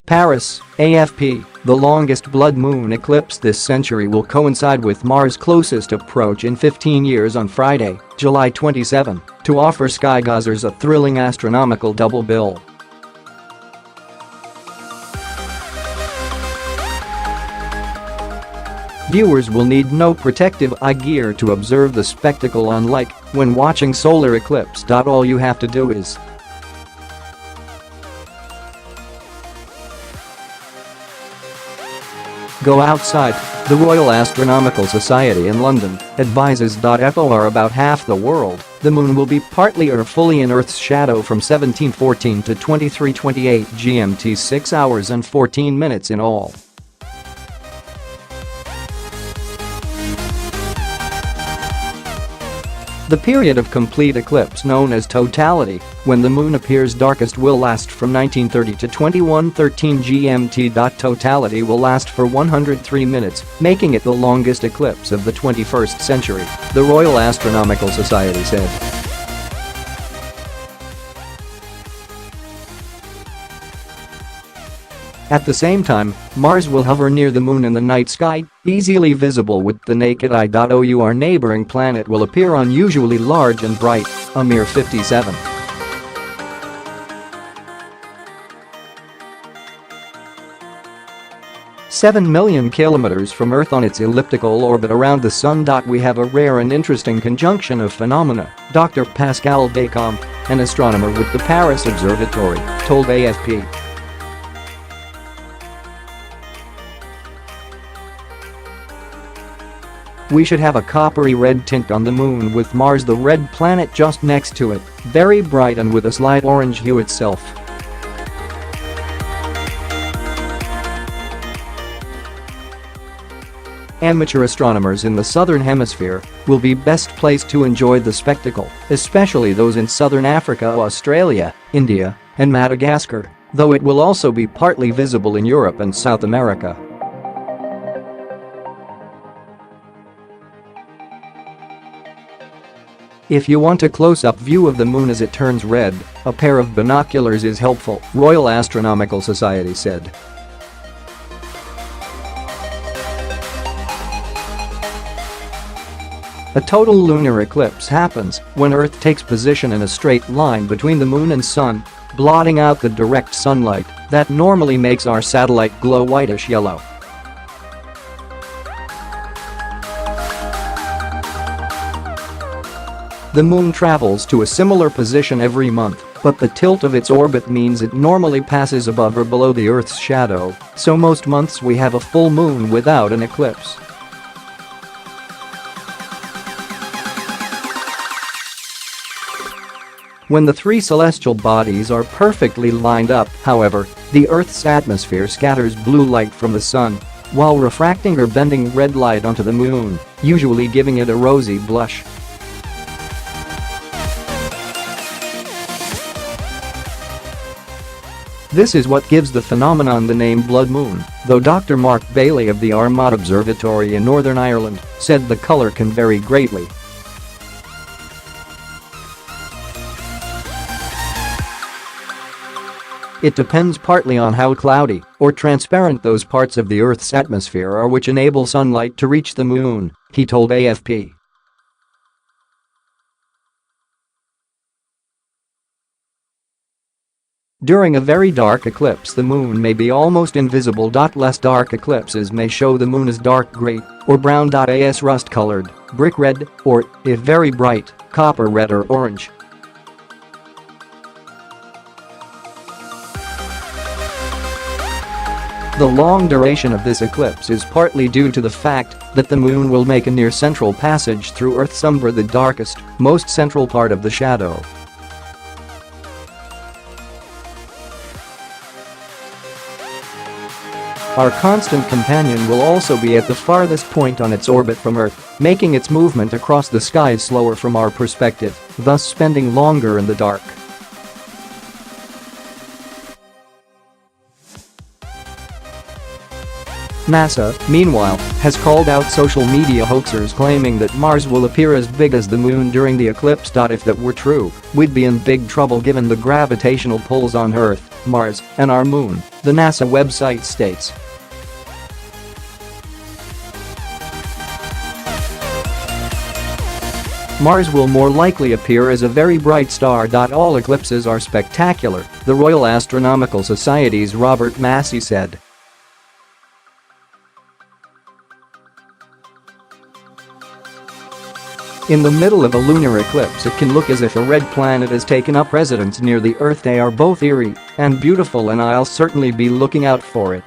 Paris, AFP, the longest blood moon eclipse this century will coincide with Mars' closest approach in 15 years on Friday, July 27, to offer skygazers a thrilling astronomical double bill. Viewers will need no protective eye gear to observe the spectacle, unlike when watching solar eclipse. All you have to do is go outside. The Royal Astronomical Society in London advises.For about half the world, the moon will be partly or fully in Earth's shadow from 1714 to 2328 GMT, 6 hours and 14 minutes in all. The period of complete eclipse, known as totality, when the moon appears darkest, will last from 1930 to 2113 GMT. Totality will last for 103 minutes, making it the longest eclipse of the 21st century, the Royal Astronomical Society said. At the same time, Mars will hover near the moon in the night sky, easily visible with the naked eye. Our neighbouring planet will appear unusually large and bright, a mere 57. "7 million kilometres from Earth on its elliptical orbit around the Sun. We have a rare and interesting conjunction of phenomena," Dr. Pascal Descamps, an astronomer with the Paris Observatory, told AFP. "We should have a coppery red tint on the moon, with Mars, the red planet, just next to it, very bright and with a slight orange hue itself." Amateur astronomers in the southern hemisphere will be best placed to enjoy the spectacle, especially those in southern Africa, Australia, India, and Madagascar, though it will also be partly visible in Europe and South America. "If you want a close-up view of the moon as it turns red, a pair of binoculars is helpful," Royal Astronomical Society said. A total lunar eclipse happens when Earth takes position in a straight line between the moon and sun, blotting out the direct sunlight that normally makes our satellite glow whitish-yellow. The moon travels to a similar position every month, but the tilt of its orbit means it normally passes above or below the Earth's shadow, so most months we have a full moon without an eclipse. When the three celestial bodies are perfectly lined up, however, the Earth's atmosphere scatters blue light from the sun, while refracting or bending red light onto the moon, usually giving it a rosy blush. This is what gives the phenomenon the name blood moon, though Dr. Mark Bailey of the Armagh Observatory in Northern Ireland said the colour can vary greatly. "It depends partly on how cloudy or transparent those parts of the Earth's atmosphere are which enable sunlight to reach the moon," he told AFP. During a very dark eclipse, the moon may be almost invisible. Less dark eclipses may show the moon as dark gray or brown.as, rust-colored, brick red, or, if very bright, copper red or orange. The long duration of this eclipse is partly due to the fact that the moon will make a near-central passage through Earth's umbra, the darkest, most central part of the shadow. Our constant companion will also be at the farthest point on its orbit from Earth, making its movement across the sky slower from our perspective, thus spending longer in the dark. NASA, meanwhile, has called out social media hoaxers claiming that Mars will appear as big as the moon during the eclipse. If that were true, we'd be in big trouble given the gravitational pulls on Earth, Mars, and our moon, the NASA website states. Mars will more likely appear as a very bright star. All eclipses are spectacular, the Royal Astronomical Society's Robert Massey said. In the middle of a lunar eclipse, it can look as if a red planet has taken up residence near the Earth. They are both eerie and beautiful, and I'll certainly be looking out for it.